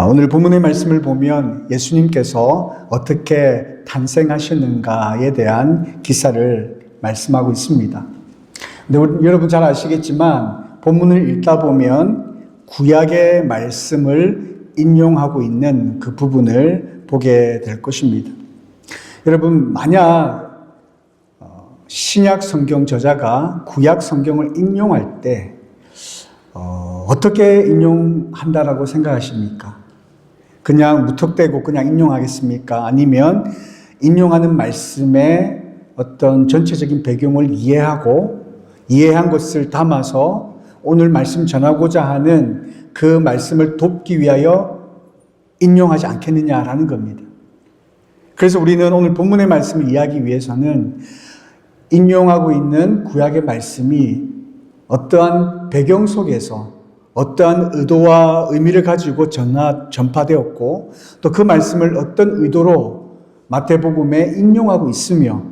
오늘 본문의 말씀을 보면 예수님께서 어떻게 탄생하셨는가에 대한 기사를 말씀하고 있습니다. 근데 여러분 잘 아시겠지만 본문을 읽다 보면 구약의 말씀을 인용하고 있는 그 부분을 보게 될 것입니다. 여러분, 만약 신약 성경 저자가 구약 성경을 인용할 때 어떻게 인용한다라고 생각하십니까? 그냥 무턱대고 그냥 인용하겠습니까? 아니면 인용하는 말씀의 어떤 전체적인 배경을 이해한 것을 담아서 오늘 말씀 전하고자 하는 그 말씀을 돕기 위하여 인용하지 않겠느냐라는 겁니다. 그래서 우리는 오늘 본문의 말씀을 이해하기 위해서는 인용하고 있는 구약의 말씀이 어떠한 배경 속에서 어떠한 의도와 의미를 가지고 전파되었고 또 그 말씀을 어떤 의도로 마태복음에 인용하고 있으며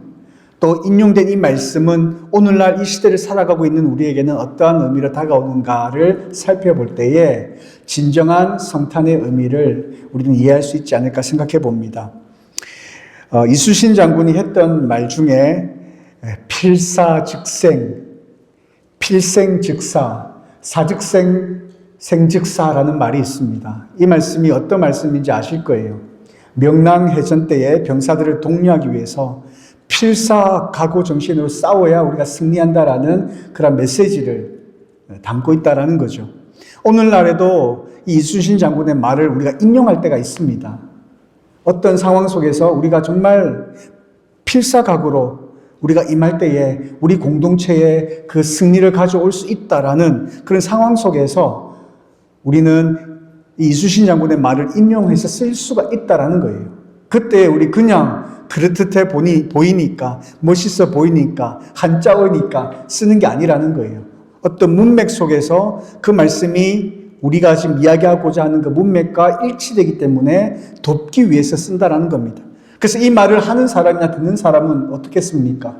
또 인용된 이 말씀은 오늘날 이 시대를 살아가고 있는 우리에게는 어떠한 의미로 다가오는가를 살펴볼 때에 진정한 성탄의 의미를 우리는 이해할 수 있지 않을까 생각해 봅니다. 이순신 장군이 했던 말 중에 필사즉생, 필생즉사, 사즉생, 생즉사라는 말이 있습니다. 이 말씀이 어떤 말씀인지 아실 거예요. 명랑해전 때에 병사들을 독려하기 위해서 필사각오 정신으로 싸워야 우리가 승리한다라는 그런 메시지를 담고 있다라는 거죠. 오늘날에도 이 이순신 장군의 말을 우리가 인용할 때가 있습니다. 어떤 상황 속에서 우리가 정말 필사각오로 우리가 임할 때에 우리 공동체에 그 승리를 가져올 수 있다라는 그런 상황 속에서 우리는 이 이순신 장군의 말을 인용해서 쓸 수가 있다라는 거예요. 그때 우리 그냥 그렇듯해 보이니까, 멋있어 보이니까, 한자어니까 쓰는 게 아니라는 거예요. 어떤 문맥 속에서 그 말씀이 우리가 지금 이야기하고자 하는 그 문맥과 일치되기 때문에 돕기 위해서 쓴다라는 겁니다. 그래서 이 말을 하는 사람이나 듣는 사람은 어떻겠습니까?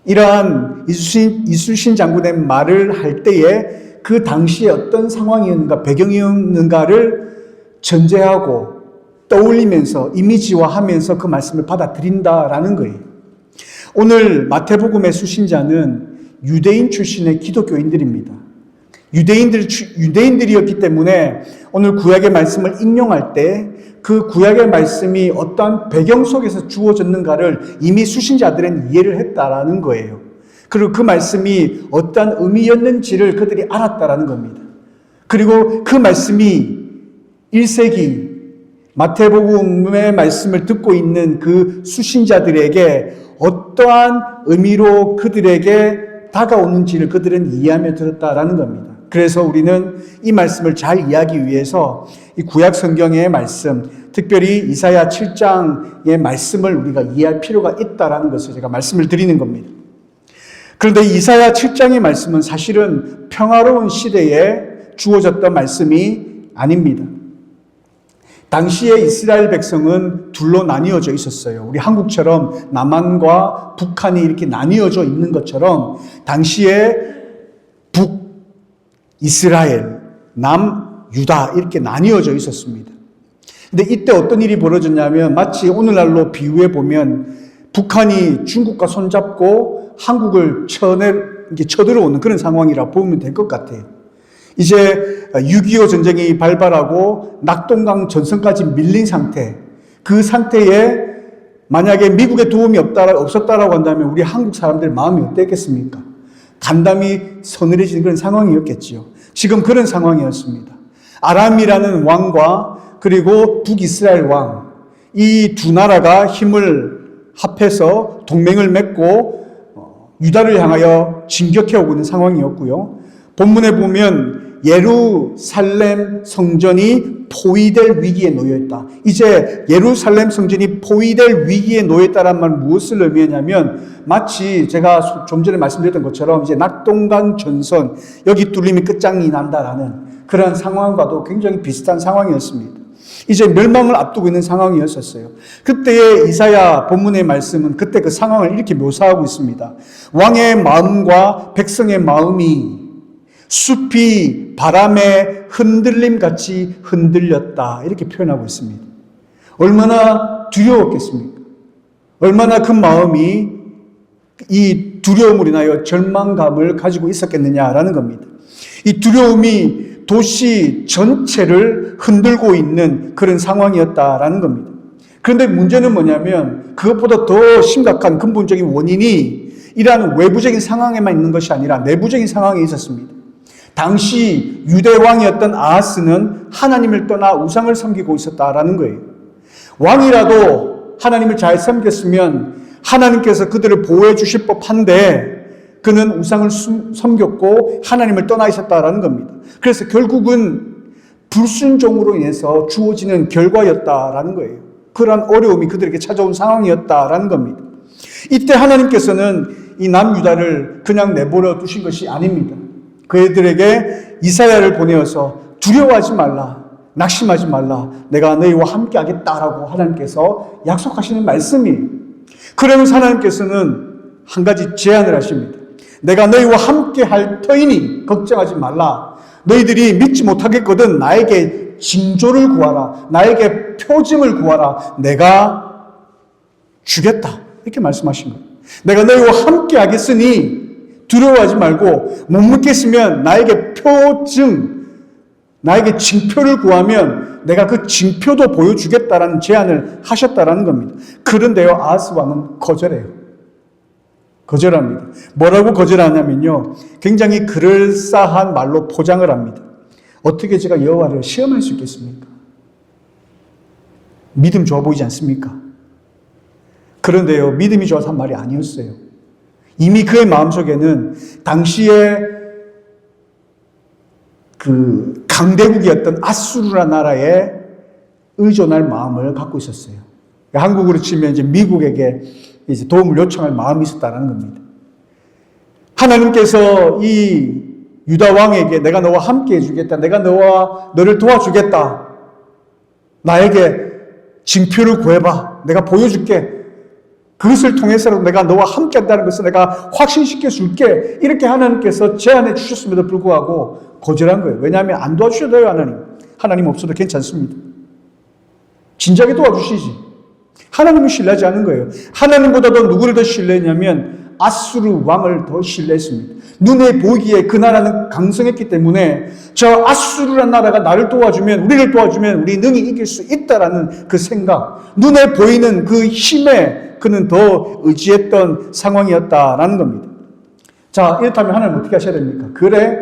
이러한 이순신 장군의 말을 할 때에 그 당시에 어떤 상황이었는가, 배경이었는가를 전제하고 떠올리면서 이미지화하면서 그 말씀을 받아들인다라는 거예요. 오늘 마태복음의 수신자는 유대인 출신의 기독교인들입니다. 유대인들이었기 때문에 오늘 구약의 말씀을 인용할 때 그 구약의 말씀이 어떠한 배경 속에서 주어졌는가를 이미 수신자들은 이해를 했다라는 거예요. 그리고 그 말씀이 어떠한 의미였는지를 그들이 알았다라는 겁니다. 그리고 그 말씀이 1세기 마태복음의 말씀을 듣고 있는 그 수신자들에게 어떠한 의미로 그들에게 다가오는지를 그들은 이해하며 들었다라는 겁니다. 그래서 우리는 이 말씀을 잘 이해하기 위해서 이 구약 성경의 말씀, 특별히 이사야 7장의 말씀을 우리가 이해할 필요가 있다라는 것을 제가 말씀을 드리는 겁니다. 그런데 이사야 7장의 말씀은 사실은 평화로운 시대에 주어졌던 말씀이 아닙니다. 당시에 이스라엘 백성은 둘로 나뉘어져 있었어요. 우리 한국처럼 남한과 북한이 이렇게 나뉘어져 있는 것처럼 당시에 북이스라엘, 남유다 이렇게 나뉘어져 있었습니다. 근데 이때 어떤 일이 벌어졌냐면 마치 오늘날로 비유해 보면 북한이 중국과 손잡고 한국을 쳐들어오는 그런 상황이라 보면 될 것 같아요. 이제 6.25 전쟁이 발발하고 낙동강 전선까지 밀린 상태, 그 상태에 만약에 미국의 도움이 없었다라고 한다면 우리 한국 사람들 마음이 어땠겠습니까? 간담이 서늘해지는 그런 상황이었겠지요. 지금 그런 상황이었습니다. 아람이라는 왕과 그리고 북이스라엘 왕, 이 두 나라가 힘을 합해서 동맹을 맺고 유다를 향하여 진격해오고 있는 상황이었고요. 본문에 보면 예루살렘 성전이 포위될 위기에 놓여있다. 이제 예루살렘 성전이 포위될 위기에 놓여있다는 말 무엇을 의미하냐면 마치 제가 좀 전에 말씀드렸던 것처럼 이제 낙동강 전선 여기 뚫림이 끝장이 난다라는 그런 상황과도 굉장히 비슷한 상황이었습니다. 이제 멸망을 앞두고 있는 상황이었었어요. 그때의 이사야 본문의 말씀은 그때 그 상황을 이렇게 묘사하고 있습니다. 왕의 마음과 백성의 마음이 숲이 바람에 흔들림같이 흔들렸다. 이렇게 표현하고 있습니다. 얼마나 두려웠겠습니까? 얼마나 그 마음이 이 두려움으로 인하여 절망감을 가지고 있었겠느냐라는 겁니다. 이 두려움이 도시 전체를 흔들고 있는 그런 상황이었다라는 겁니다. 그런데 문제는 뭐냐면 그것보다 더 심각한 근본적인 원인이 이러한 외부적인 상황에만 있는 것이 아니라 내부적인 상황에 있었습니다. 당시 유대 왕이었던 아하스는 하나님을 떠나 우상을 섬기고 있었다라는 거예요. 왕이라도 하나님을 잘 섬겼으면 하나님께서 그들을 보호해 주실 법한데 그는 우상을 섬겼고 하나님을 떠나 있었다라는 겁니다. 그래서 결국은 불순종으로 인해서 주어지는 결과였다라는 거예요. 그러한 어려움이 그들에게 찾아온 상황이었다라는 겁니다. 이때 하나님께서는 이 남유다를 그냥 내버려 두신 것이 아닙니다. 그들에게 이사야를 보내어서 두려워하지 말라, 낙심하지 말라, 내가 너희와 함께 하겠다라고 하나님께서 약속하시는 말씀이에요. 그러면서 하나님께서는 한 가지 제안을 하십니다. 내가 너희와 함께 할 터이니 걱정하지 말라. 너희들이 믿지 못하겠거든 나에게 징조를 구하라. 나에게 표징을 구하라. 내가 주겠다. 이렇게 말씀하신 거예요. 내가 너희와 함께 하겠으니 두려워하지 말고 못 믿겠으면 나에게 표징, 나에게 징표를 구하면 내가 그 징표도 보여주겠다라는 제안을 하셨다라는 겁니다. 그런데요, 아하스 왕은 거절해요. 거절합니다. 뭐라고 거절하냐면요, 굉장히 그럴싸한 말로 포장을 합니다. 어떻게 제가 여호와를 시험할 수 있겠습니까? 믿음 좋아 보이지 않습니까? 그런데요, 믿음이 좋아서 한 말이 아니었어요. 이미 그의 마음속에는 당시에 그 강대국이었던 아수르라 나라에 의존할 마음을 갖고 있었어요. 한국으로 치면 이제 미국에게 이제 도움을 요청할 마음이 있었다는 겁니다. 하나님께서 이 유다 왕에게 내가 너와 함께 해주겠다. 내가 너를 도와주겠다. 나에게 징표를 구해봐. 내가 보여줄게. 그것을 통해서라도 내가 너와 함께 한다는 것을 내가 확신시켜 줄게. 이렇게 하나님께서 제안해 주셨음에도 불구하고 거절한 거예요. 왜냐하면 안 도와주셔도 돼요, 하나님. 하나님 없어도 괜찮습니다. 진작에 도와주시지. 하나님을 신뢰하지 않은 거예요. 하나님보다도 누구를 더 신뢰했냐면 아수르 왕을 더 신뢰했습니다. 눈에 보이기에 그 나라는 강성했기 때문에 저 아수르라는 나라가 나를 도와주면, 우리를 도와주면 우리 능히 이길 수 있다라는 그 생각, 눈에 보이는 그 힘에 그는 더 의지했던 상황이었다라는 겁니다. 자, 이렇다면 하나님 어떻게 하셔야 됩니까? 그래,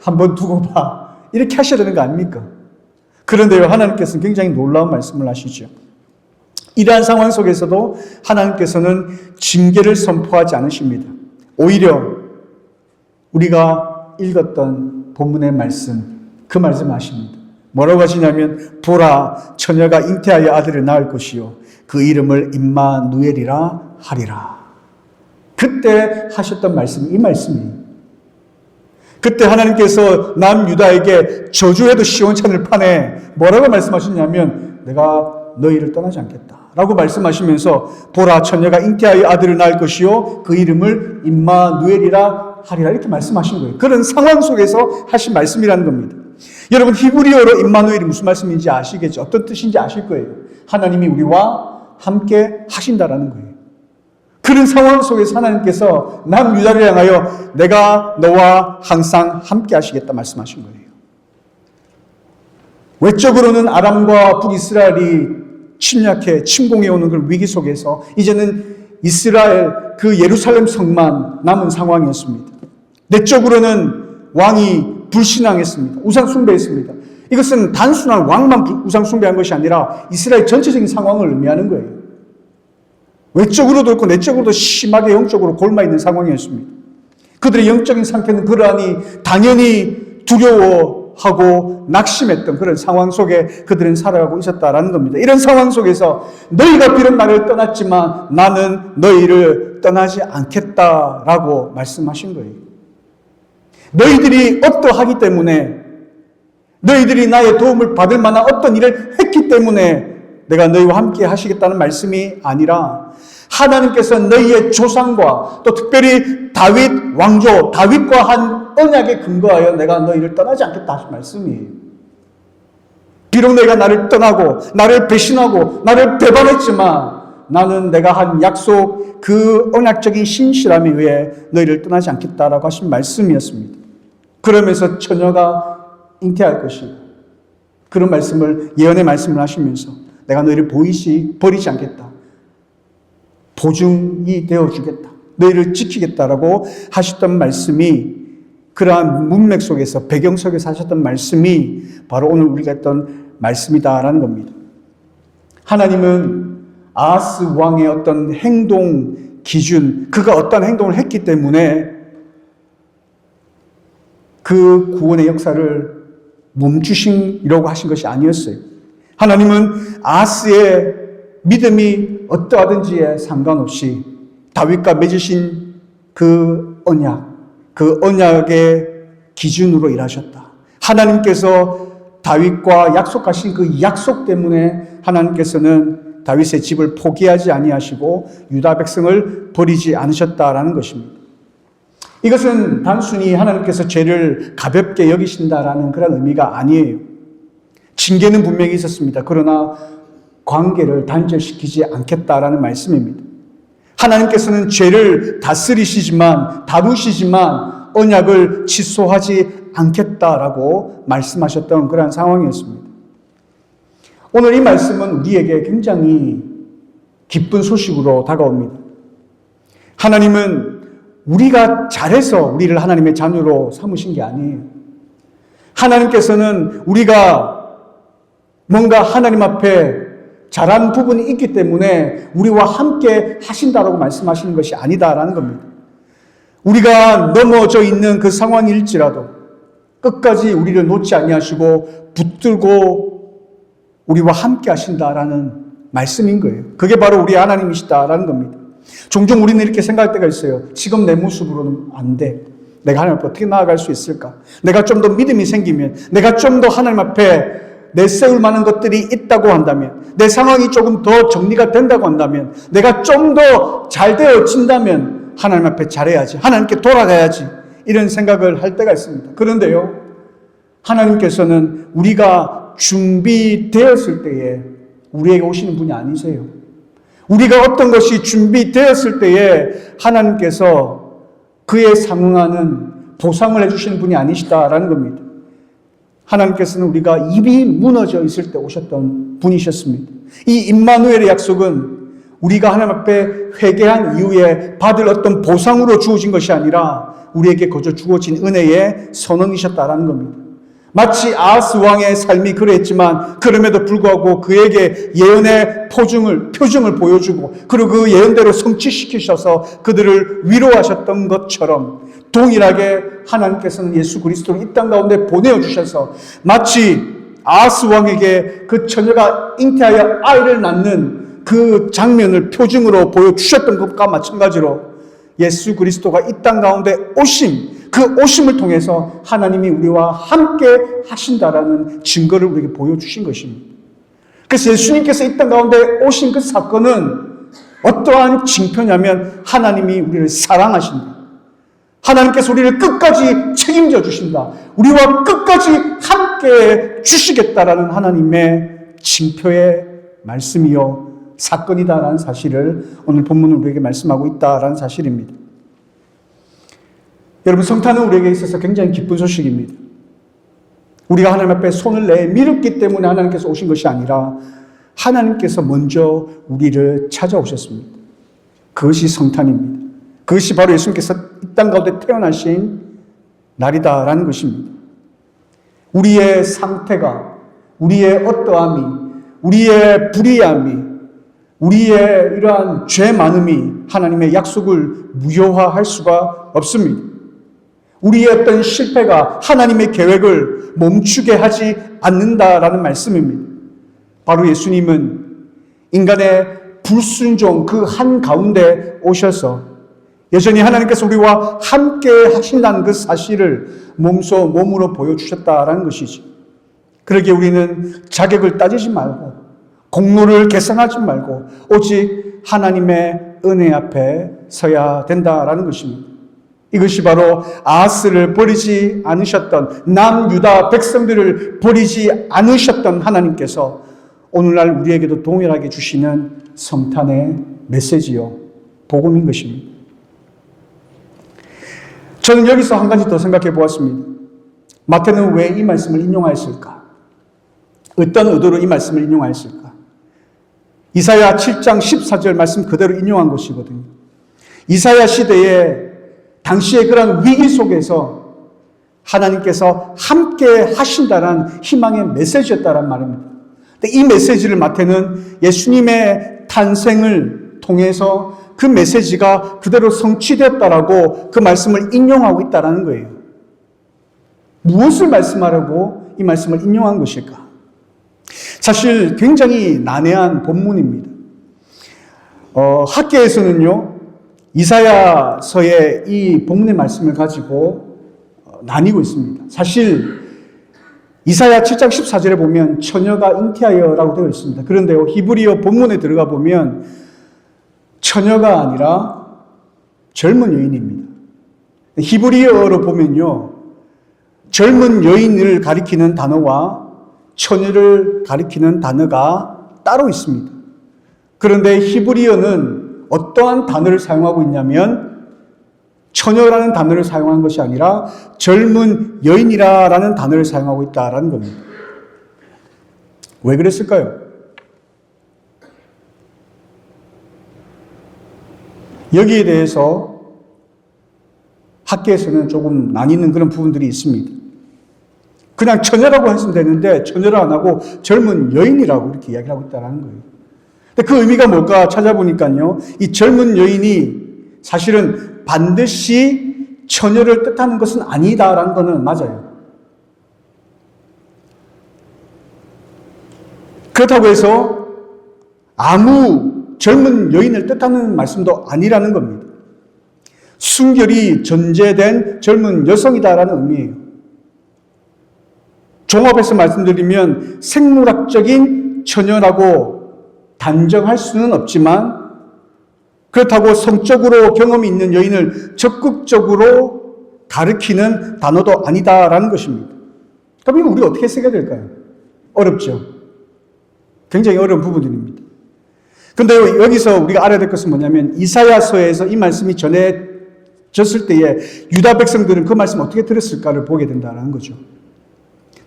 한번 두고 봐. 이렇게 하셔야 되는 거 아닙니까? 그런데요, 하나님께서는 굉장히 놀라운 말씀을 하시죠. 이러한 상황 속에서도 하나님께서는 징계를 선포하지 않으십니다. 오히려 우리가 읽었던 본문의 말씀, 그 말씀 하십니다. 뭐라고 하시냐면 보라, 처녀가 잉태하여 아들을 낳을 것이요 그 이름을 임마누엘이라 하리라. 그때 하셨던 말씀이 이 말씀이에요. 그때 하나님께서 남유다에게 저주해도 시원찮을 판에 뭐라고 말씀하셨냐면 내가 너희를 떠나지 않겠다 라고 말씀하시면서 보라, 처녀가 잉태하여 아들을 낳을 것이요 그 이름을 임마누엘이라 하리라 이렇게 말씀하신 거예요. 그런 상황 속에서 하신 말씀이라는 겁니다. 여러분, 히브리어로 임마누엘이 무슨 말씀인지 아시겠죠? 어떤 뜻인지 아실 거예요. 하나님이 우리와 함께 하신다라는 거예요. 그런 상황 속에서 하나님께서 남유다를 향하여 내가 너와 항상 함께 하시겠다 말씀하신 거예요. 외적으로는 아람과 북이스라엘이 침략해 침공해 오는 그 위기 속에서 이제는 이스라엘 그 예루살렘 성만 남은 상황이었습니다. 내적으로는 왕이 불신앙했습니다. 우상 숭배했습니다. 이것은 단순한 왕만 우상 숭배한 것이 아니라 이스라엘 전체적인 상황을 의미하는 거예요. 외적으로도 그렇고 내적으로도 심하게 영적으로 골마있는 상황이었습니다. 그들의 영적인 상태는 그러하니 당연히 두려워하고 낙심했던 그런 상황 속에 그들은 살아가고 있었다라는 겁니다. 이런 상황 속에서 너희가 비록 나를 떠났지만 나는 너희를 떠나지 않겠다라고 말씀하신 거예요. 너희들이 어떠하기 때문에, 너희들이 나의 도움을 받을 만한 어떤 일을 했기 때문에 내가 너희와 함께 하시겠다는 말씀이 아니라 하나님께서 너희의 조상과 또 특별히 다윗 왕조, 다윗과 한 언약에 근거하여 내가 너희를 떠나지 않겠다 하신 말씀이에요. 비록 너희가 나를 떠나고 나를 배신하고 나를 배반했지만 나는 내가 한 약속 그 언약적인 신실함에 의해 너희를 떠나지 않겠다라고 하신 말씀이었습니다. 그러면서 처녀가 잉태할 것이고 그런 말씀을 예언의 말씀을 하시면서 내가 너희를 버리지 않겠다. 보증이 되어주겠다. 너희를 지키겠다라고 하셨던 말씀이 그러한 문맥 속에서 배경 속에서 하셨던 말씀이 바로 오늘 우리가 했던 말씀이다라는 겁니다. 하나님은 아하스 왕의 어떤 행동 기준, 그가 어떤 행동을 했기 때문에 그 구원의 역사를 멈추시려고 하신 것이 아니었어요. 하나님은 아하스의 믿음이 어떠하든지에 상관없이 다윗과 맺으신 그 언약의 기준으로 일하셨다. 하나님께서 다윗과 약속하신 그 약속 때문에 하나님께서는 다윗의 집을 포기하지 아니하시고 유다 백성을 버리지 않으셨다라는 것입니다. 이것은 단순히 하나님께서 죄를 가볍게 여기신다라는 그런 의미가 아니에요. 징계는 분명히 있었습니다. 그러나 관계를 단절시키지 않겠다라는 말씀입니다. 하나님께서는 죄를 다루시지만 언약을 취소하지 않겠다라고 말씀하셨던 그런 상황이었습니다. 오늘 이 말씀은 우리에게 굉장히 기쁜 소식으로 다가옵니다. 하나님은 우리가 잘해서 우리를 하나님의 자녀로 삼으신 게 아니에요. 하나님께서는 우리가 뭔가 하나님 앞에 잘한 부분이 있기 때문에 우리와 함께 하신다라고 말씀하시는 것이 아니다라는 겁니다. 우리가 넘어져 있는 그 상황일지라도 끝까지 우리를 놓지 아니하시고 붙들고 우리와 함께 하신다라는 말씀인 거예요. 그게 바로 우리 하나님이시다라는 겁니다. 종종 우리는 이렇게 생각할 때가 있어요. 지금 내 모습으로는 안 돼. 내가 하나님 앞에 어떻게 나아갈 수 있을까? 내가 좀 더 믿음이 생기면, 내가 좀 더 하나님 앞에 내세울 만한 것들이 있다고 한다면, 내 상황이 조금 더 정리가 된다고 한다면, 내가 좀 더 잘 되어진다면 하나님 앞에 잘해야지, 하나님께 돌아가야지, 이런 생각을 할 때가 있습니다. 그런데요, 하나님께서는 우리가 준비되었을 때에 우리에게 오시는 분이 아니세요. 우리가 어떤 것이 준비되었을 때에 하나님께서 그에 상응하는 보상을 해주시는 분이 아니시다라는 겁니다. 하나님께서는 우리가 입이 무너져 있을 때 오셨던 분이셨습니다. 이 임마누엘의 약속은 우리가 하나님 앞에 회개한 이후에 받을 어떤 보상으로 주어진 것이 아니라 우리에게 거저 주어진 은혜의 선언이셨다라는 겁니다. 마치 아하스 왕의 삶이 그랬지만 그럼에도 불구하고 그에게 예언의 표징을 보여주고 그리고 그 예언대로 성취시키셔서 그들을 위로하셨던 것처럼 동일하게 하나님께서는 예수 그리스도를 이 땅 가운데 보내주셔서 마치 아하스 왕에게 그 처녀가 잉태하여 아이를 낳는 그 장면을 표징으로 보여주셨던 것과 마찬가지로 예수 그리스도가 이 땅 가운데 그 오심을 통해서 하나님이 우리와 함께 하신다라는 증거를 우리에게 보여주신 것입니다. 그래서 예수님께서 이 땅 가운데 오신 그 사건은 어떠한 징표냐면 하나님이 우리를 사랑하신다. 하나님께서 우리를 끝까지 책임져 주신다. 우리와 끝까지 함께 주시겠다라는 하나님의 징표의 말씀이요 사건이다라는 사실을 오늘 본문은 우리에게 말씀하고 있다라는 사실입니다. 여러분, 성탄은 우리에게 있어서 굉장히 기쁜 소식입니다. 우리가 하나님 앞에 손을 내밀었기 때문에 하나님께서 오신 것이 아니라 하나님께서 먼저 우리를 찾아오셨습니다. 그것이 성탄입니다. 그것이 바로 예수님께서 이 땅 가운데 태어나신 날이다라는 것입니다. 우리의 상태가, 우리의 어떠함이, 우리의 불의함이, 우리의 이러한 죄 많음이 하나님의 약속을 무효화할 수가 없습니다. 우리의 어떤 실패가 하나님의 계획을 멈추게 하지 않는다라는 말씀입니다. 바로 예수님은 인간의 불순종 그 한가운데 오셔서 여전히 하나님께서 우리와 함께 하신다는 그 사실을 몸으로 보여주셨다라는 것이죠. 그러기에 우리는 자격을 따지지 말고 공로를 계산하지 말고 오직 하나님의 은혜 앞에 서야 된다라는 것입니다. 이것이 바로 아하스를 버리지 않으셨던, 남유다 백성들을 버리지 않으셨던 하나님께서 오늘날 우리에게도 동일하게 주시는 성탄의 메시지요, 복음인 것입니다. 저는 여기서 한 가지 더 생각해 보았습니다. 마태는 왜 이 말씀을 인용하였을까? 어떤 의도로 이 말씀을 인용하였을까? 이사야 7장 14절 말씀 그대로 인용한 것이거든요. 이사야 시대에 당시의 그런 위기 속에서 하나님께서 함께 하신다는 희망의 메시지였다는 말입니다. 근데 이 메시지를 마태는 예수님의 탄생을 통해서 그 메시지가 그대로 성취되었다라고 그 말씀을 인용하고 있다는 거예요. 무엇을 말씀하려고 이 말씀을 인용한 것일까? 사실 굉장히 난해한 본문입니다. 학계에서는요, 이사야서의 이 본문의 말씀을 가지고 나뉘고 있습니다. 사실 이사야 7장 14절에 보면 처녀가 잉태하여라고 되어 있습니다. 그런데요, 히브리어 본문에 들어가 보면 처녀가 아니라 젊은 여인입니다. 히브리어로 보면요, 젊은 여인을 가리키는 단어와 처녀를 가리키는 단어가 따로 있습니다. 그런데 히브리어는 어떠한 단어를 사용하고 있냐면 처녀라는 단어를 사용한 것이 아니라 젊은 여인이라는 단어를 사용하고 있다는 겁니다. 왜 그랬을까요? 여기에 대해서 학계에서는 조금 나뉘는 그런 부분들이 있습니다. 그냥 처녀라고 했으면 되는데 처녀를 안 하고 젊은 여인이라고 이렇게 이야기를 하고 있다는 거예요. 근데 그 의미가 뭘까 찾아보니까요, 이 젊은 여인이 사실은 반드시 처녀를 뜻하는 것은 아니다라는 것은 맞아요. 그렇다고 해서 아무 젊은 여인을 뜻하는 말씀도 아니라는 겁니다. 순결이 전제된 젊은 여성이다라는 의미예요. 종합해서 말씀드리면 생물학적인 처녀라고 단정할 수는 없지만 그렇다고 성적으로 경험이 있는 여인을 적극적으로 가리키는 단어도 아니다라는 것입니다. 그럼 이거 우리가 어떻게 써야 될까요? 어렵죠. 굉장히 어려운 부분들입니다. 그런데 여기서 우리가 알아야 될 것은 뭐냐면 이사야서에서 이 말씀이 전해졌을 때에 유다 백성들은 그 말씀을 어떻게 들었을까를 보게 된다는 거죠.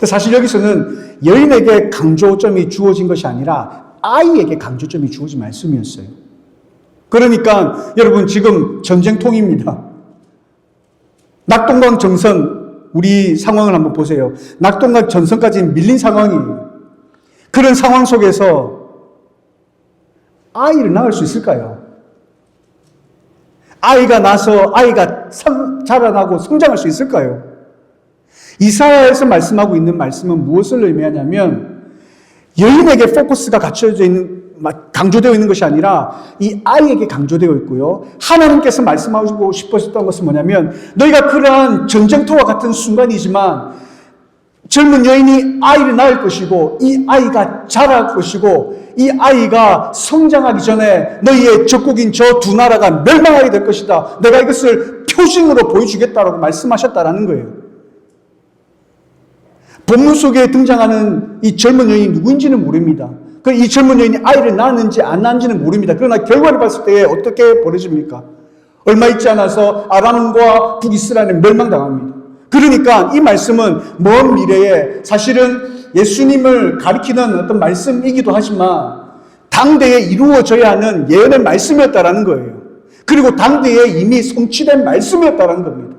사실 여기서는 여인에게 강조점이 주어진 것이 아니라 아이에게 강조점이 주어진 말씀이었어요. 그러니까 여러분 지금 전쟁통입니다. 낙동강 전선, 우리 상황을 한번 보세요. 낙동강 전선까지 밀린 상황이에요. 그런 상황 속에서 아이를 낳을 수 있을까요? 아이가 나서 아이가 자라나고 성장할 수 있을까요? 이사야에서 말씀하고 있는 말씀은 무엇을 의미하냐면 여인에게 포커스가 갖춰져 있는, 강조되어 있는 것이 아니라 이 아이에게 강조되어 있고요. 하나님께서 말씀하고 싶으셨던 것은 뭐냐면 너희가 그러한 전쟁터와 같은 순간이지만 젊은 여인이 아이를 낳을 것이고 이 아이가 자랄 것이고 이 아이가 성장하기 전에 너희의 적국인 저 두 나라가 멸망하게 될 것이다. 내가 이것을 표징으로 보여주겠다라고 말씀하셨다라는 거예요. 본문 속에 등장하는 이 젊은 여인이 누구인지는 모릅니다. 이 젊은 여인이 아이를 낳았는지 안 낳았는지는 모릅니다. 그러나 결과를 봤을 때 어떻게 벌어집니까? 얼마 있지 않아서 아람과 북이스라엘은 멸망당합니다. 그러니까 이 말씀은 먼 미래에 사실은 예수님을 가리키는 어떤 말씀이기도 하지만 당대에 이루어져야 하는 예언의 말씀이었다라는 거예요. 그리고 당대에 이미 성취된 말씀이었다라는 겁니다.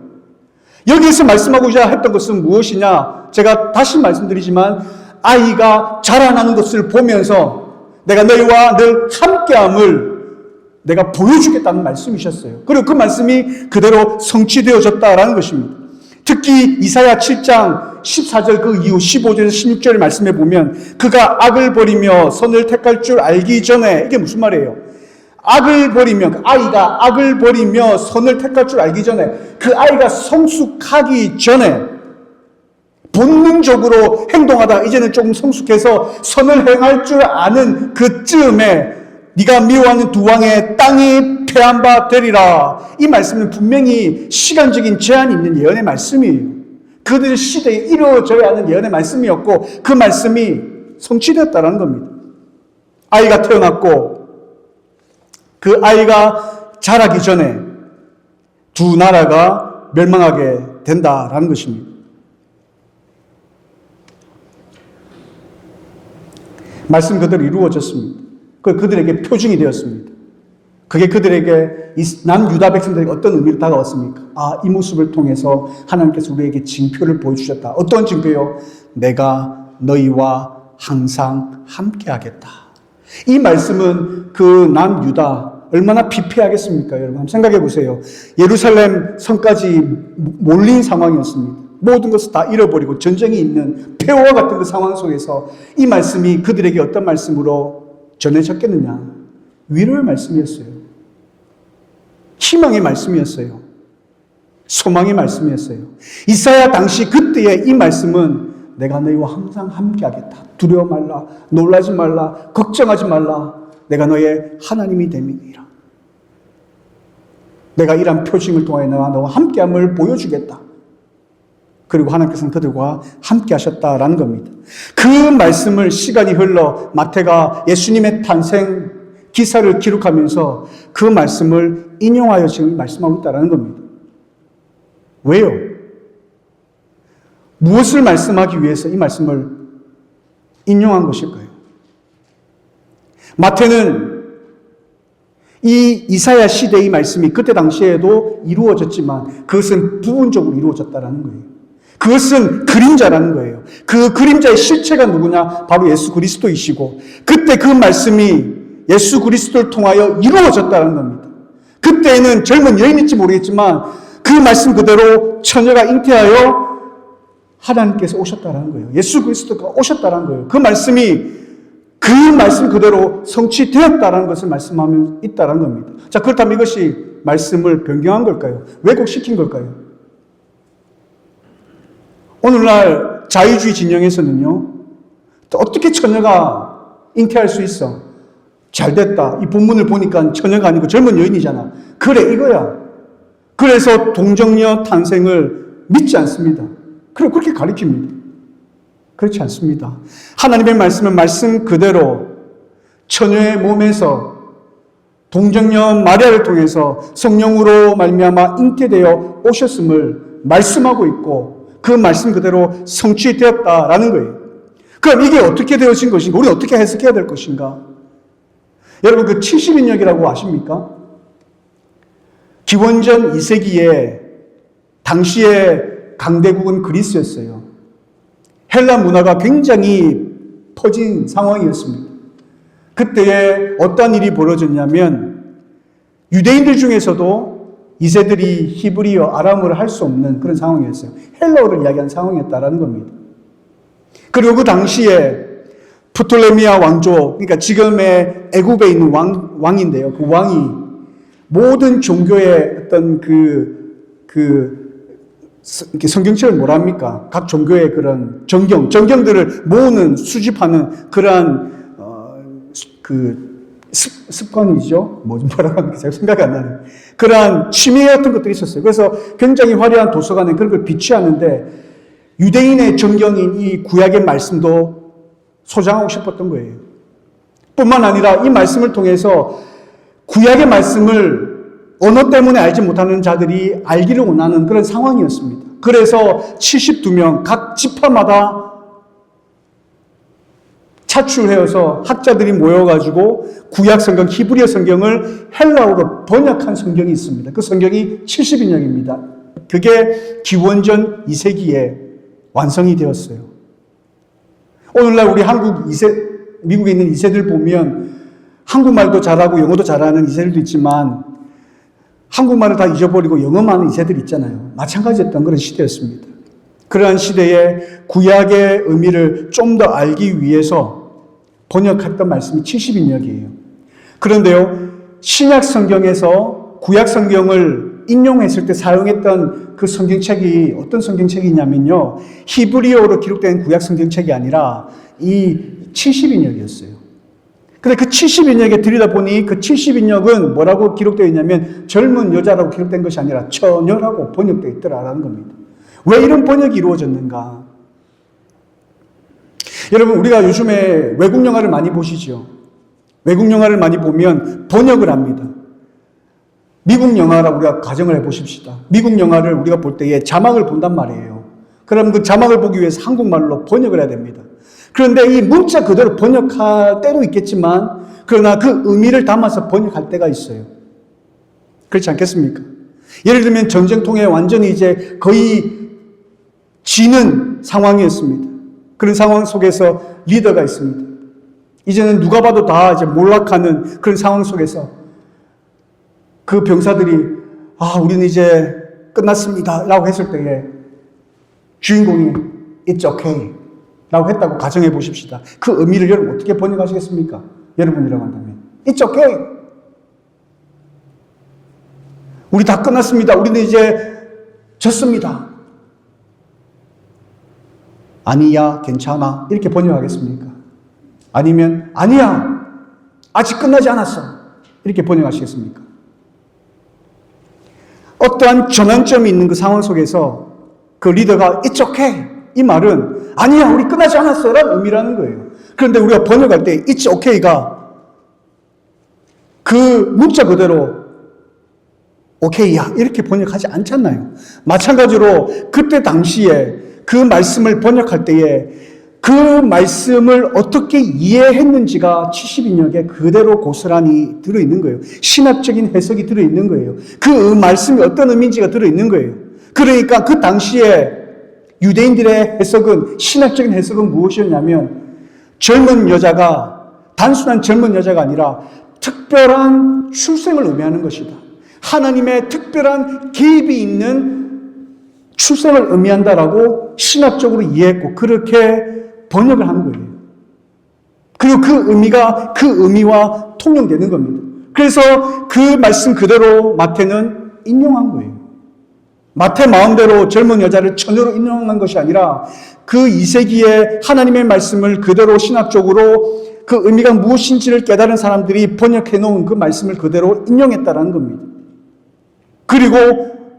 여기에서 말씀하고자 했던 것은 무엇이냐? 제가 다시 말씀드리지만 아이가 자라나는 것을 보면서 내가 너희와 늘 함께함을 내가 보여주겠다는 말씀이셨어요. 그리고 그 말씀이 그대로 성취되어졌다라는 것입니다. 특히 이사야 7장 14절 그 이후 15절에서 16절 말씀해 보면 그가 악을 버리며 선을 택할 줄 알기 전에, 이게 무슨 말이에요? 악을 버리며, 아이가 악을 버리며 선을 택할 줄 알기 전에, 그 아이가 성숙하기 전에 본능적으로 행동하다 이제는 조금 성숙해서 선을 행할 줄 아는 그쯤에 네가 미워하는 두 왕의 땅이 패한 바 되리라. 이 말씀은 분명히 시간적인 제한이 있는 예언의 말씀이에요. 그들 시대에 이루어져야 하는 예언의 말씀이었고 그 말씀이 성취되었다는 겁니다. 아이가 태어났고 그 아이가 자라기 전에 두 나라가 멸망하게 된다라는 것입니다. 말씀 그대로 이루어졌습니다. 그들에게 표징이 되었습니다. 그게 그들에게 남유다 백성들에게 어떤 의미로 다가왔습니까? 아, 이 모습을 통해서 하나님께서 우리에게 징표를 보여주셨다. 어떤 징표요? 내가 너희와 항상 함께하겠다. 이 말씀은 그 남유다 얼마나 피폐하겠습니까? 여러분 한번 생각해 보세요. 예루살렘 성까지 몰린 상황이었습니다. 모든 것을 다 잃어버리고 전쟁이 있는 폐허와 같은 그 상황 속에서 이 말씀이 그들에게 어떤 말씀으로 전해졌겠느냐? 위로의 말씀이었어요. 희망의 말씀이었어요. 소망의 말씀이었어요. 이사야 당시 그때의 이 말씀은 내가 너희와 항상 함께하겠다. 두려워 말라. 놀라지 말라. 걱정하지 말라. 내가 너의 하나님이 됨이니라. 내가 이러한 표징을 통하여 너와 함께함을 보여주겠다. 그리고 하나님께서는 그들과 함께 하셨다라는 겁니다. 그 말씀을 시간이 흘러 마태가 예수님의 탄생 기사를 기록하면서 그 말씀을 인용하여 지금 말씀하고 있다는 겁니다. 왜요? 무엇을 말씀하기 위해서 이 말씀을 인용한 것일까요? 마태는 이 이사야 시대의 말씀이 그때 당시에도 이루어졌지만 그것은 부분적으로 이루어졌다는 거예요. 그것은 그림자라는 거예요. 그 그림자의 실체가 누구냐? 바로 예수 그리스도이시고 그때 그 말씀이 예수 그리스도를 통하여 이루어졌다는 겁니다. 그때는 젊은 여인일지 모르겠지만 그 말씀 그대로 처녀가 잉태하여 하나님께서 오셨다는 거예요. 예수 그리스도가 오셨다는 거예요. 그 말씀이 그 말씀 그대로 성취되었다는 것을 말씀하며 있다는 겁니다. 자, 그렇다면 이것이 말씀을 변경한 걸까요? 왜곡시킨 걸까요? 오늘날 자유주의 진영에서는요, 어떻게 처녀가 잉태할 수 있어? 잘 됐다. 이 본문을 보니까 처녀가 아니고 젊은 여인이잖아. 그래, 이거야. 그래서 동정녀 탄생을 믿지 않습니다. 그리고 그렇게 가르칩니다. 그렇지 않습니다. 하나님의 말씀은 말씀 그대로 처녀의 몸에서 동정녀 마리아를 통해서 성령으로 말미암아 잉태되어 오셨음을 말씀하고 있고 그 말씀 그대로 성취되었다라는 거예요. 그럼 이게 어떻게 되어진 것인가? 우리는 어떻게 해석해야 될 것인가? 여러분 그 70인역이라고 아십니까? 기원전 2세기에 당시의 강대국은 그리스였어요. 헬라 문화가 굉장히 퍼진 상황이었습니다. 그때에 어떤 일이 벌어졌냐면 유대인들 중에서도 이세들이 히브리어, 아람어를 할 수 없는 그런 상황이었어요. 헬라어를 이야기한 상황이었다라는 겁니다. 그리고 그 당시에 프톨레미아 왕조, 그러니까 지금의 애굽에 있는 왕인데요. 그 왕이 모든 종교의 어떤 성경책을 뭐라 합니까? 각 종교의 그런 정경들을 모으는, 수집하는 그러한, 습관이죠? 뭐라고 하는지 제가 생각이 안 나네요. 그러한 취미 같은 것들이 있었어요. 그래서 굉장히 화려한 도서관에 그런 걸 비치하는데 유대인의 정경인 이 구약의 말씀도 소장하고 싶었던 거예요. 뿐만 아니라 이 말씀을 통해서 구약의 말씀을 언어 때문에 알지 못하는 자들이 알기를 원하는 그런 상황이었습니다. 그래서 72명 각 지파마다 차출해서 학자들이 모여가지고 구약 성경, 히브리어 성경을 헬라어로 번역한 성경이 있습니다. 그 성경이 70인역입니다. 그게 기원전 2세기에 완성이 되었어요. 오늘날 우리 미국에 있는 2세들 보면 한국말도 잘하고 영어도 잘하는 2세들도 있지만 한국말을 다 잊어버리고 영어만 하는 2세들 있잖아요. 마찬가지였던 그런 시대였습니다. 그러한 시대에 구약의 의미를 좀 더 알기 위해서 번역했던 말씀이 70인역이에요. 그런데요, 신약 성경에서 구약 성경을 인용했을 때 사용했던 그 성경책이 어떤 성경책이냐면요, 히브리어로 기록된 구약 성경책이 아니라 이 70인역이었어요. 근데 그 70인역에 들여다보니 그 70인역은 뭐라고 기록되어 있냐면 젊은 여자라고 기록된 것이 아니라 처녀라고 번역되어 있더라라는 겁니다. 왜 이런 번역이 이루어졌는가? 여러분, 우리가 요즘에 외국 영화를 많이 보시죠? 외국 영화를 많이 보면 번역을 합니다. 미국 영화라 우리가 가정을 해보십시다. 미국 영화를 우리가 볼 때에 자막을 본단 말이에요. 그럼 그 자막을 보기 위해서 한국말로 번역을 해야 됩니다. 그런데 이 문자 그대로 번역할 때도 있겠지만, 그러나 그 의미를 담아서 번역할 때가 있어요. 그렇지 않겠습니까? 예를 들면 전쟁통에 완전히 이제 거의 지는 상황이었습니다. 그런 상황 속에서 리더가 있습니다. 이제는 누가 봐도 다 이제 몰락하는 그런 상황 속에서 그 병사들이 우리는 이제 끝났습니다 라고 했을 때에 주인공이 It's okay 라고 했다고 가정해 보십시다. 그 의미를 여러분 어떻게 번역하시겠습니까? 여러분이라고 한다면 It's okay. 우리 다 끝났습니다. 우리는 이제 졌습니다. 아니야, 괜찮아. 이렇게 번역하겠습니까? 아니면 아니야, 아직 끝나지 않았어. 이렇게 번역하시겠습니까? 어떠한 전환점이 있는 그 상황 속에서 그 리더가 It's okay. 이 말은 아니야, 우리 끝나지 않았어 라는 의미라는 거예요. 그런데 우리가 번역할 때 It's okay가 그 문자 그대로 오케이야 이렇게 번역하지 않잖아요. 마찬가지로 그때 당시에 그 말씀을 번역할 때에 그 말씀을 어떻게 이해했는지가 70인역에 그대로 고스란히 들어있는 거예요. 신학적인 해석이 들어있는 거예요. 그 말씀이 어떤 의미인지가 들어있는 거예요. 그러니까 그 당시에 유대인들의 해석은, 신학적인 해석은 무엇이었냐면 젊은 여자가 단순한 젊은 여자가 아니라 특별한 출생을 의미하는 것이다. 하나님의 특별한 개입이 있는 출생을 의미한다라고 신학적으로 이해했고 그렇게 번역을 한 거예요. 그리고 그 의미가 그 의미와 통용되는 겁니다. 그래서 그 말씀 그대로 마태는 인용한 거예요. 마태 마음대로 젊은 여자를 처녀로 인용한 것이 아니라 그 2세기에 하나님의 말씀을 그대로 신학적으로 그 의미가 무엇인지를 깨달은 사람들이 번역해 놓은 그 말씀을 그대로 인용했다는 겁니다. 그리고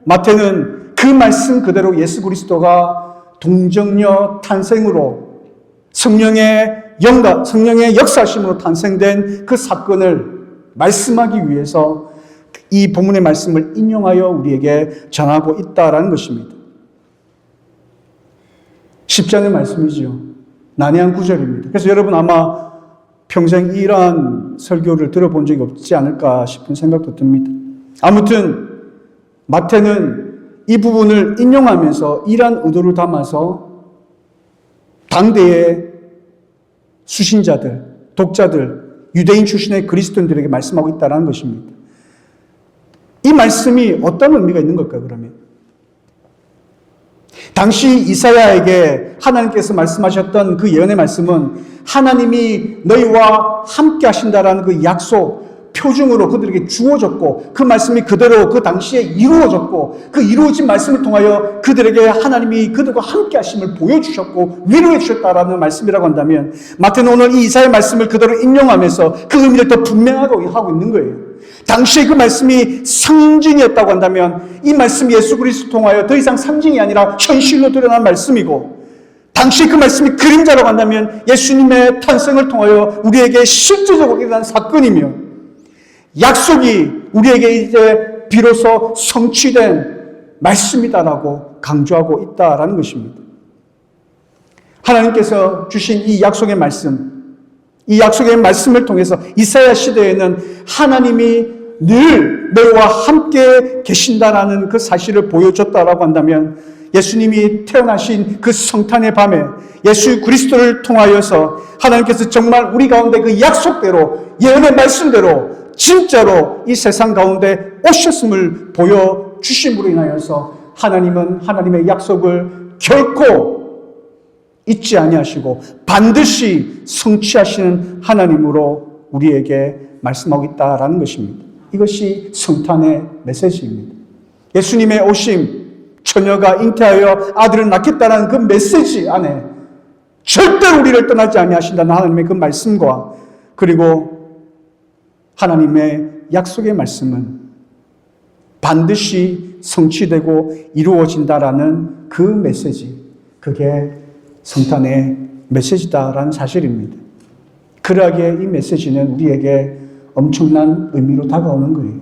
마태는 그 말씀 그대로 예수 그리스도가 동정녀 탄생으로 성령의 영감, 성령의 역사심으로 탄생된 그 사건을 말씀하기 위해서 이 본문의 말씀을 인용하여 우리에게 전하고 있다라는 것입니다. 쉽지 않은 말씀이지요. 난해한 구절입니다. 그래서 여러분 아마 평생 이러한 설교를 들어본 적이 없지 않을까 싶은 생각도 듭니다. 아무튼 마태는 이 부분을 인용하면서 이러한 의도를 담아서 당대의 수신자들, 독자들, 유대인 출신의 그리스도인들에게 말씀하고 있다는 것입니다. 이 말씀이 어떤 의미가 있는 걸까요, 그러면? 당시 이사야에게 하나님께서 말씀하셨던 그 예언의 말씀은 하나님이 너희와 함께 하신다라는 그 약속, 표징으로 그들에게 주어졌고 그 말씀이 그대로 그 당시에 이루어졌고 그 이루어진 말씀을 통하여 그들에게 하나님이 그들과 함께 하심을 보여주셨고 위로해 주셨다라는 말씀이라고 한다면 마태는 오늘 이 이사야의 말씀을 그대로 인용하면서 그 의미를 더 분명하게 하고 있는 거예요. 당시에 그 말씀이 상징이었다고 한다면 이 말씀이 예수 그리스도 통하여 더 이상 상징이 아니라 현실로 드러난 말씀이고 당시 그 말씀이 그림자라고 한다면 예수님의 탄생을 통하여 우리에게 실제적으로 일어난 사건이며 약속이 우리에게 이제 비로소 성취된 말씀이다라고 강조하고 있다라는 것입니다. 하나님께서 주신 이 약속의 말씀, 이 약속의 말씀을 통해서 이사야 시대에는 하나님이 늘 너희와 함께 계신다라는 그 사실을 보여줬다라고 한다면 예수님이 태어나신 그 성탄의 밤에 예수 그리스도를 통하여서 하나님께서 정말 우리 가운데 그 약속대로 예언의 말씀대로 진짜로 이 세상 가운데 오셨음을 보여주심으로 인하여서 하나님은 하나님의 약속을 결코 잊지 아니하시고 반드시 성취하시는 하나님으로 우리에게 말씀하고 있다라는 것입니다. 이것이 성탄의 메시지입니다. 예수님의 오심, 처녀가 잉태하여 아들을 낳겠다는 그 메시지 안에 절대로 우리를 떠나지 아니하신다는 하나님의 그 말씀과 그리고 하나님의 약속의 말씀은 반드시 성취되고 이루어진다라는 그 메시지, 그게 성탄의 메시지다라는 사실입니다. 그러하기에 이 메시지는 우리에게 엄청난 의미로 다가오는 거예요.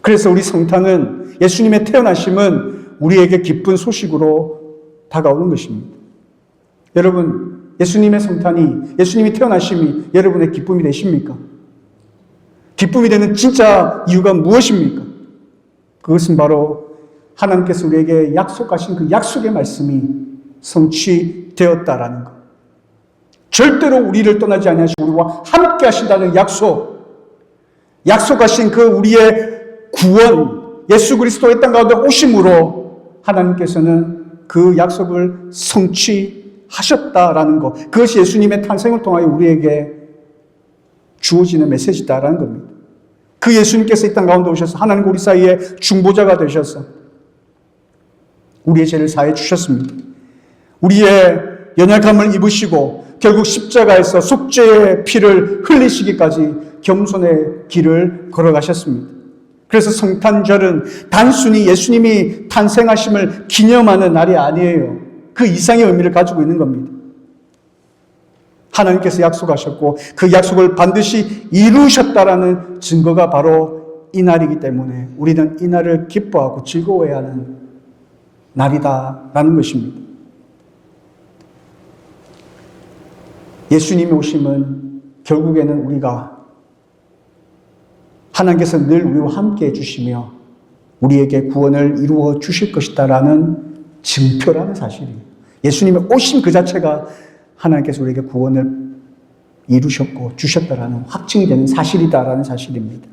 그래서 우리 성탄은, 예수님의 태어나심은 우리에게 기쁜 소식으로 다가오는 것입니다. 여러분, 예수님의 성탄이, 예수님이 태어나심이 여러분의 기쁨이 되십니까? 기쁨이 되는 진짜 이유가 무엇입니까? 그것은 바로 하나님께서 우리에게 약속하신 그 약속의 말씀이 성취되었다라는 것. 절대로 우리를 떠나지 아니하시고 우리와 함께 하신다는 약속하신 그 우리의 구원, 예수 그리스도의 땅 가운데 오심으로 하나님께서는 그 약속을 성취하셨다라는 것. 그것이 예수님의 탄생을 통하여 우리에게 주어지는 메시지다라는 겁니다. 그 예수님께서 이 땅 가운데 오셔서 하나님과 우리 사이에 중보자가 되셔서 우리의 죄를 사해 주셨습니다. 우리의 연약함을 입으시고 결국 십자가에서 속죄의 피를 흘리시기까지 겸손의 길을 걸어가셨습니다. 그래서 성탄절은 단순히 예수님이 탄생하심을 기념하는 날이 아니에요. 그 이상의 의미를 가지고 있는 겁니다. 하나님께서 약속하셨고 그 약속을 반드시 이루셨다라는 증거가 바로 이 날이기 때문에 우리는 이 날을 기뻐하고 즐거워해야 하는 날이다라는 것입니다. 예수님의 오심은 결국에는 우리가 하나님께서 늘 우리와 함께 해주시며 우리에게 구원을 이루어 주실 것이다라는 증표라는 사실이에요. 예수님의 오심 그 자체가 하나님께서 우리에게 구원을 이루셨고 주셨다라는 확증이 되는 사실이다라는 사실입니다.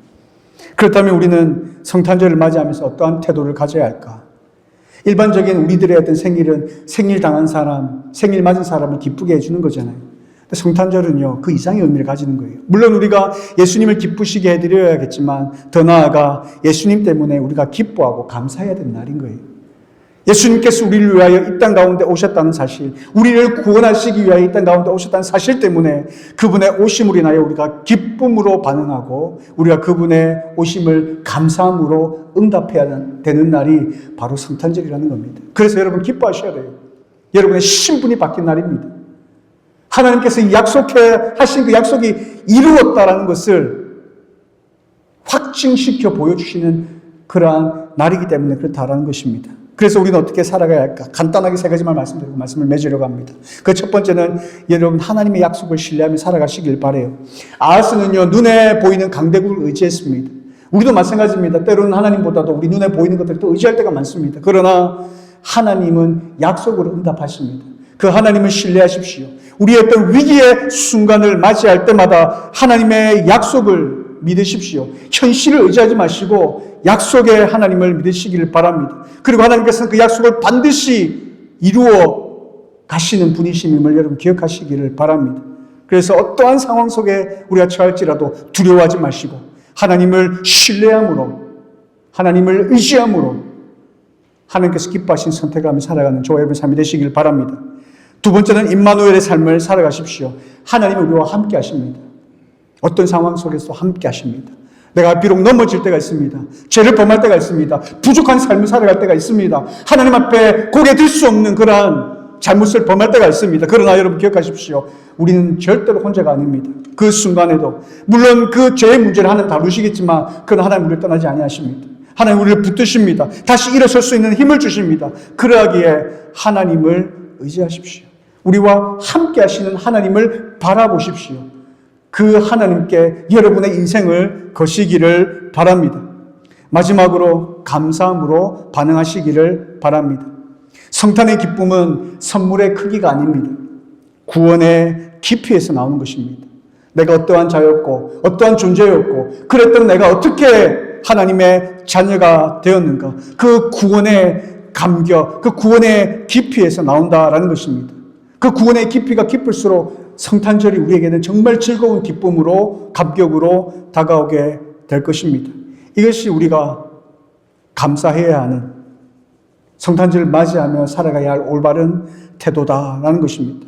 그렇다면 우리는 성탄절을 맞이하면서 어떠한 태도를 가져야 할까? 일반적인 우리들의 어떤 생일은 생일 당한 사람, 생일 맞은 사람을 기쁘게 해주는 거잖아요. 성탄절은요, 그 이상의 의미를 가지는 거예요. 물론 우리가 예수님을 기쁘시게 해드려야겠지만 더 나아가 예수님 때문에 우리가 기뻐하고 감사해야 되는 날인 거예요. 예수님께서 우리를 위하여 이 땅 가운데 오셨다는 사실, 우리를 구원하시기 위하여 이 땅 가운데 오셨다는 사실 때문에 그분의 오심으로 인하여 우리가 기쁨으로 반응하고 우리가 그분의 오심을 감사함으로 응답해야 되는 날이 바로 성탄절이라는 겁니다. 그래서 여러분 기뻐하셔야 돼요. 여러분의 신분이 바뀐 날입니다. 하나님께서 약속하신 그 약속이 이루었다라는 것을 확증시켜 보여주시는 그러한 날이기 때문에 그렇다라는 것입니다. 그래서 우리는 어떻게 살아가야 할까? 간단하게 세 가지만 말씀드리고 말씀을 맺으려고 합니다. 그 첫 번째는 여러분 하나님의 약속을 신뢰하며 살아가시길 바라요. 아하스는요, 눈에 보이는 강대국을 의지했습니다. 우리도 마찬가지입니다. 때로는 하나님보다도 우리 눈에 보이는 것들을 또 의지할 때가 많습니다. 그러나 하나님은 약속으로 응답하십니다. 그 하나님을 신뢰하십시오. 우리의 어떤 위기의 순간을 맞이할 때마다 하나님의 약속을 믿으십시오. 현실을 의지하지 마시고 약속의 하나님을 믿으시기를 바랍니다. 그리고 하나님께서는 그 약속을 반드시 이루어 가시는 분이심을 여러분 기억하시기를 바랍니다. 그래서 어떠한 상황 속에 우리가 처할지라도 두려워하지 마시고 하나님을 신뢰함으로, 하나님을 의지함으로 하나님께서 기뻐하신 선택을 하며 살아가는 저와 여러분 삶이 되시기를 바랍니다. 두 번째는 임마누엘의 삶을 살아가십시오. 하나님은 우리와 함께 하십니다. 어떤 상황 속에서 함께 하십니다. 내가 비록 넘어질 때가 있습니다. 죄를 범할 때가 있습니다. 부족한 삶을 살아갈 때가 있습니다. 하나님 앞에 고개 들 수 없는 그러한 잘못을 범할 때가 있습니다. 그러나 여러분 기억하십시오. 우리는 절대로 혼자가 아닙니다. 그 순간에도 물론 그 죄의 문제를 하나님 다루시겠지만 그러나 하나님 우리를 떠나지 아니하십니다. 하나님 우리를 붙드십니다. 다시 일어설 수 있는 힘을 주십니다. 그러하기에 하나님을 의지하십시오. 우리와 함께 하시는 하나님을 바라보십시오. 그 하나님께 여러분의 인생을 거시기를 바랍니다. 마지막으로 감사함으로 반응하시기를 바랍니다. 성탄의 기쁨은 선물의 크기가 아닙니다. 구원의 깊이에서 나오는 것입니다. 내가 어떠한 자였고 어떠한 존재였고 그랬던 내가 어떻게 하나님의 자녀가 되었는가, 그 구원의 감격, 그 구원의 깊이에서 나온다라는 것입니다. 그 구원의 깊이가 깊을수록 성탄절이 우리에게는 정말 즐거운 기쁨으로, 감격으로 다가오게 될 것입니다. 이것이 우리가 감사해야 하는, 성탄절을 맞이하며 살아가야 할 올바른 태도다라는 것입니다.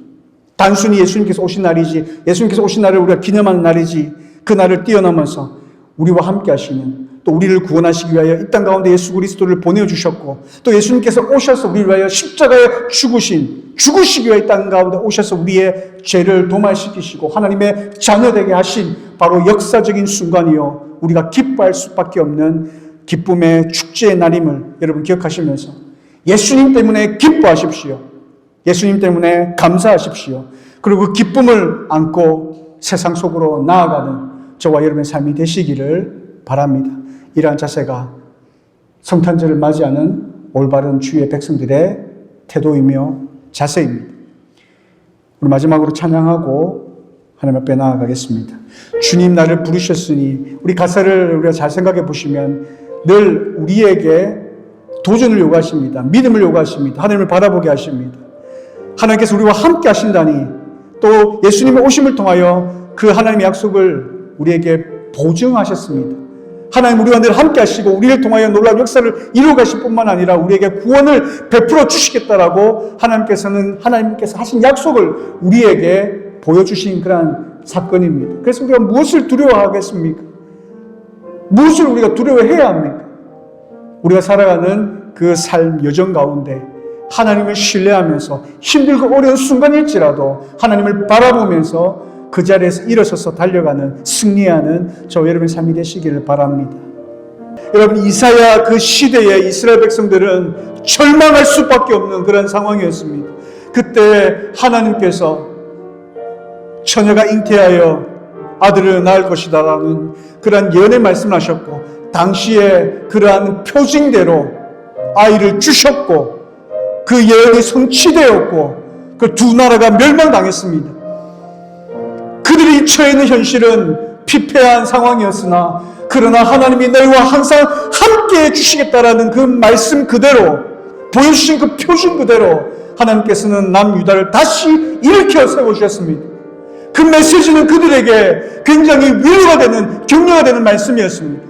단순히 예수님께서 오신 날이지, 예수님께서 오신 날을 우리가 기념하는 날이지, 그 날을 뛰어넘어서 우리와 함께 하시는, 또 우리를 구원하시기 위하여 이 땅 가운데 예수 그리스도를 보내주셨고, 또 예수님께서 오셔서 우리를 위하여 십자가에 죽으시기 위하여 이 땅 가운데 오셔서 우리의 죄를 도말시키시고 하나님의 자녀되게 하신 바로 역사적인 순간이요, 우리가 기뻐할 수밖에 없는 기쁨의 축제의 날임을 여러분 기억하시면서 예수님 때문에 기뻐하십시오. 예수님 때문에 감사하십시오. 그리고 그 기쁨을 안고 세상 속으로 나아가는 저와 여러분의 삶이 되시기를 바랍니다. 이러한 자세가 성탄절을 맞이하는 올바른 주의 백성들의 태도이며 자세입니다. 우리 마지막으로 찬양하고 하나님 앞에 나아가겠습니다. 주님 나를 부르셨으니, 우리 가사를 우리가 잘 생각해 보시면 늘 우리에게 도전을 요구하십니다. 믿음을 요구하십니다. 하나님을 바라보게 하십니다. 하나님께서 우리와 함께 하신다니, 또 예수님의 오심을 통하여 그 하나님의 약속을 우리에게 보증하셨습니다. 하나님 우리와 늘 함께 하시고 우리를 통하여 놀라운 역사를 이루어 가실 뿐만 아니라 우리에게 구원을 베풀어 주시겠다라고 하나님께서 하신 약속을 우리에게 보여주신 그러한 사건입니다. 그래서 우리가 무엇을 두려워하겠습니까? 무엇을 우리가 두려워해야 합니까? 우리가 살아가는 그 삶 여정 가운데 하나님을 신뢰하면서 힘들고 어려운 순간일지라도 하나님을 바라보면서 그 자리에서 일어서서 달려가는, 승리하는 저 여러분의 삶이 되시기를 바랍니다. 여러분, 이사야 그 시대의 이스라엘 백성들은 절망할 수밖에 없는 그런 상황이었습니다. 그때 하나님께서 처녀가 잉태하여 아들을 낳을 것이다라는 그러한 예언의 말씀을 하셨고, 당시에 그러한 표징대로 아이를 주셨고, 그 예언이 성취되었고, 그 두 나라가 멸망당했습니다. 그들이 처해 있는 현실은 피폐한 상황이었으나, 그러나 하나님이 너희와 항상 함께 해주시겠다라는 그 말씀 그대로, 보여주신 그 표준 그대로 하나님께서는 남유다를 다시 일으켜 세워주셨습니다. 그 메시지는 그들에게 굉장히 위로가 되는, 격려가 되는 말씀이었습니다.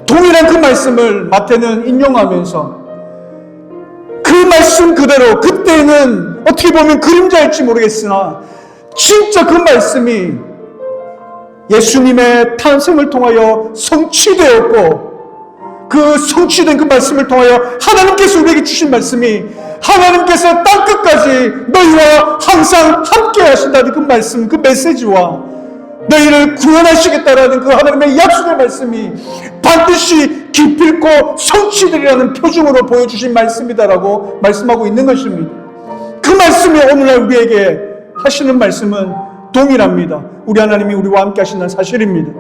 동일한 그 말씀을 마태는 인용하면서 그 말씀 그대로, 그때는 어떻게 보면 그림자일지 모르겠으나 진짜 그 말씀이 예수님의 탄생을 통하여 성취되었고, 그 성취된 그 말씀을 통하여 하나님께서 우리에게 주신 말씀이, 하나님께서 땅끝까지 너희와 항상 함께 하신다는 그 말씀, 그 메시지와 너희를 구원하시겠다라는 그 하나님의 약속의 말씀이 반드시 기필코 성취되리라는 표징으로 보여주신 말씀이다라고 말씀하고 있는 것입니다. 그 말씀이 오늘날 우리에게 하시는 말씀은 동일합니다. 우리 하나님이 우리와 함께 하신다는 사실입니다.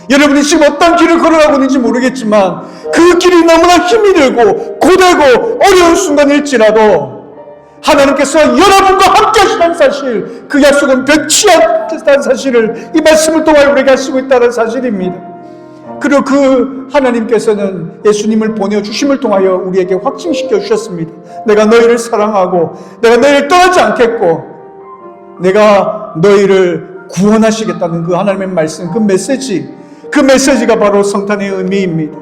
여러분이 지금 어떤 길을 걸어가고 있는지 모르겠지만 그 길이 너무나 힘이 들고 고되고 어려운 순간일지라도 하나님께서 여러분과 함께 하시는 사실, 그 약속은 변치 않겠다는 사실을 이 말씀을 통하여 우리에게 하시고 있다는 사실입니다. 그리고 그 하나님께서는 예수님을 보내주심을 통하여 우리에게 확증시켜 주셨습니다. 내가 너희를 사랑하고 내가 너희를 떠나지 않겠고 내가 너희를 구원하시겠다는 그 하나님의 말씀, 그 메시지가 바로 성탄의 의미입니다.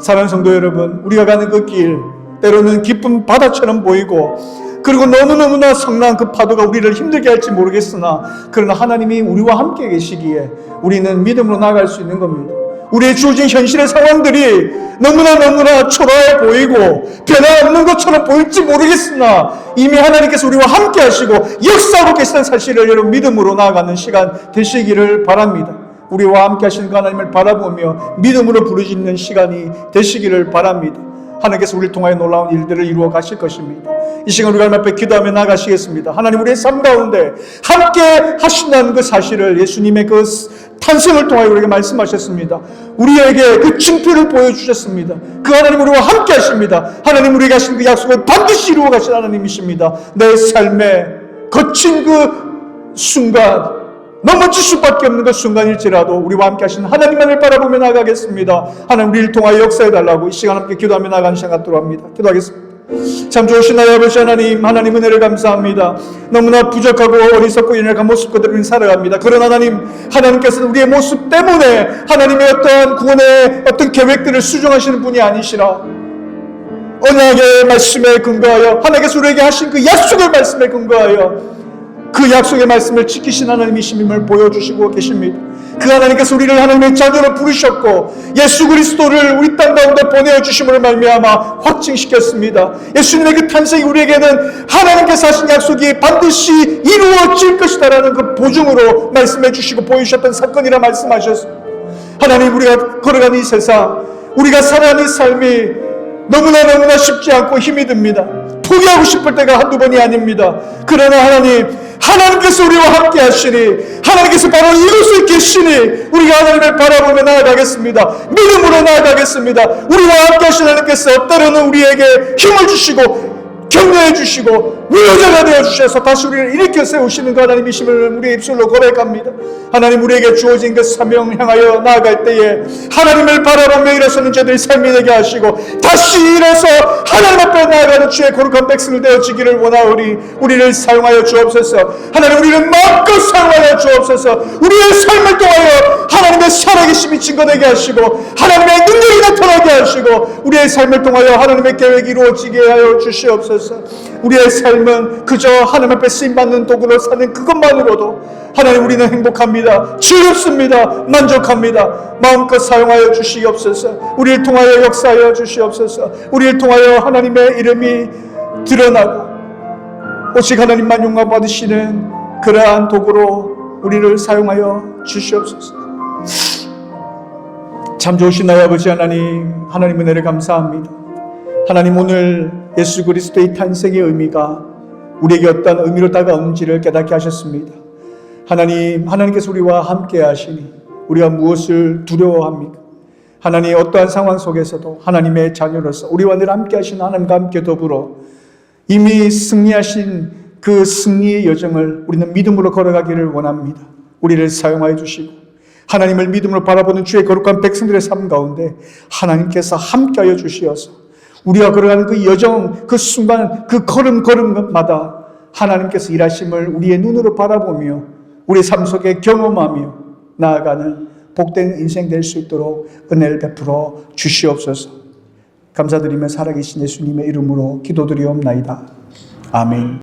사랑하는 성도 여러분, 우리가 가는 그 길, 때로는 기쁜 바다처럼 보이고, 그리고 너무너무나 성난 그 파도가 우리를 힘들게 할지 모르겠으나, 그러나 하나님이 우리와 함께 계시기에 우리는 믿음으로 나아갈 수 있는 겁니다. 우리의 주어진 현실의 상황들이 너무나 초라해 보이고 변화없는 것처럼 보일지 모르겠으나 이미 하나님께서 우리와 함께 하시고 역사하고 계시는 사실을 여러분 믿음으로 나아가는 시간 되시기를 바랍니다. 우리와 함께 하시는 그 하나님을 바라보며 믿음으로 부르짖는 시간이 되시기를 바랍니다. 하나님께서 우리를 통하여 놀라운 일들을 이루어 가실 것입니다. 이 시간 우리가 하나님 앞에 기도하며 나가시겠습니다. 하나님, 우리의 삶 가운데 함께 하신다는 그 사실을 예수님의 그 탄생을 통하여 우리에게 말씀하셨습니다. 우리에게 그 징표를 보여주셨습니다. 그 하나님 우리와 함께 하십니다. 하나님 우리에게 하신 그 약속을 반드시 이루어 가신 하나님이십니다. 내 삶에 거친 그 순간, 넘어질 수밖에 없는 그 순간일지라도 우리와 함께 하신 하나님만을 바라보며 나가겠습니다. 하나님 우리를 통하여 역사해달라고 이 시간 함께 기도하며 나가는 시간 갖도록 합니다. 기도하겠습니다. 참 좋으신 나의 아버지 하나님, 하나님 은혜를 감사합니다. 너무나 부족하고 어리석고 연약한 모습 그대로 살아갑니다. 그러나 하나님께서는 우리의 모습 때문에 하나님의 어떠한 구원의 어떤 계획들을 수정하시는 분이 아니시라, 언약의 말씀에 근거하여 하나님께서 우리에게 하신 그 약속의 말씀에 근거하여 그 약속의 말씀을 지키신 하나님이심을 보여주시고 계십니다. 그 하나님께서 우리를 하나님의 자녀로 부르셨고 예수 그리스도를 우리 땅 가운데 보내주심으로 말미암아 확증시켰습니다. 예수님의 그 탄생이 우리에게는 하나님께서 하신 약속이 반드시 이루어질 것이다라는 그 보증으로 말씀해 주시고 보여주셨던 사건이라 말씀하셨습니다. 하나님, 우리가 걸어가는 이 세상, 우리가 살아가는 이 삶이 너무나 쉽지 않고 힘이 듭니다. 포기하고 싶을 때가 한두 번이 아닙니다. 그러나 하나님께서 우리와 함께 하시니, 하나님께서 바로 이곳에 계시니 우리가 하나님을 바라보며 나아가겠습니다. 믿음으로 나아가겠습니다. 우리와 함께 하신 하나님께서 때로는 우리에게 힘을 주시고 격려해 주시고 위로자가 되어 주셔서 다시 우리를 일으켜 세우시는 그 하나님이심을 우리의 입술로 고백합니다. 하나님, 우리에게 주어진 그 사명 향하여 나아갈 때에 하나님을 바라보며 일어서는 저들의 삶이 되게 하시고 다시 일어서 하나님 앞에 나아가는 주의 거룩한 백성을 되어지기를 원하오니 우리를 사용하여 주옵소서. 하나님, 우리를 마음껏 사용하여 주옵소서. 우리의 삶을 통하여 하나님의 살아계심이 증거되게 하시고 하나님의 능력이 나타나게 하시고 우리의 삶을 통하여 하나님의 계획이 이루어지게 하여 주시옵소서. 우리의 삶은 그저 하나님 앞에 쓰임받는 도구로 사는 그것만으로도 하나님, 우리는 행복합니다. 즐겁습니다. 만족합니다. 마음껏 사용하여 주시옵소서. 우리를 통하여 역사하여 주시옵소서. 우리를 통하여 하나님의 이름이 드러나고 오직 하나님만 영광 받으시는 그러한 도구로 우리를 사용하여 주시옵소서. 참 좋으신 나의 아버지 하나님, 하나님 은혜를 감사합니다. 하나님, 오늘 예수 그리스도의 탄생의 의미가 우리에게 어떤 의미로 다가오는지를 깨닫게 하셨습니다. 하나님께서 우리와 함께 하시니 우리가 무엇을 두려워합니까? 하나님, 어떠한 상황 속에서도 하나님의 자녀로서 우리와 늘 함께 하신 하나님과 함께 더불어 이미 승리하신 그 승리의 여정을 우리는 믿음으로 걸어가기를 원합니다. 우리를 사용하여 주시고 하나님을 믿음으로 바라보는 주의 거룩한 백성들의 삶 가운데 하나님께서 함께하여 주시어서 우리가 걸어가는 그 여정, 그 순간, 그 걸음마다 하나님께서 일하심을 우리의 눈으로 바라보며 우리의 삶 속에 경험하며 나아가는 복된 인생 될 수 있도록 은혜를 베풀어 주시옵소서. 감사드리며 살아계신 예수님의 이름으로 기도드리옵나이다. 아멘.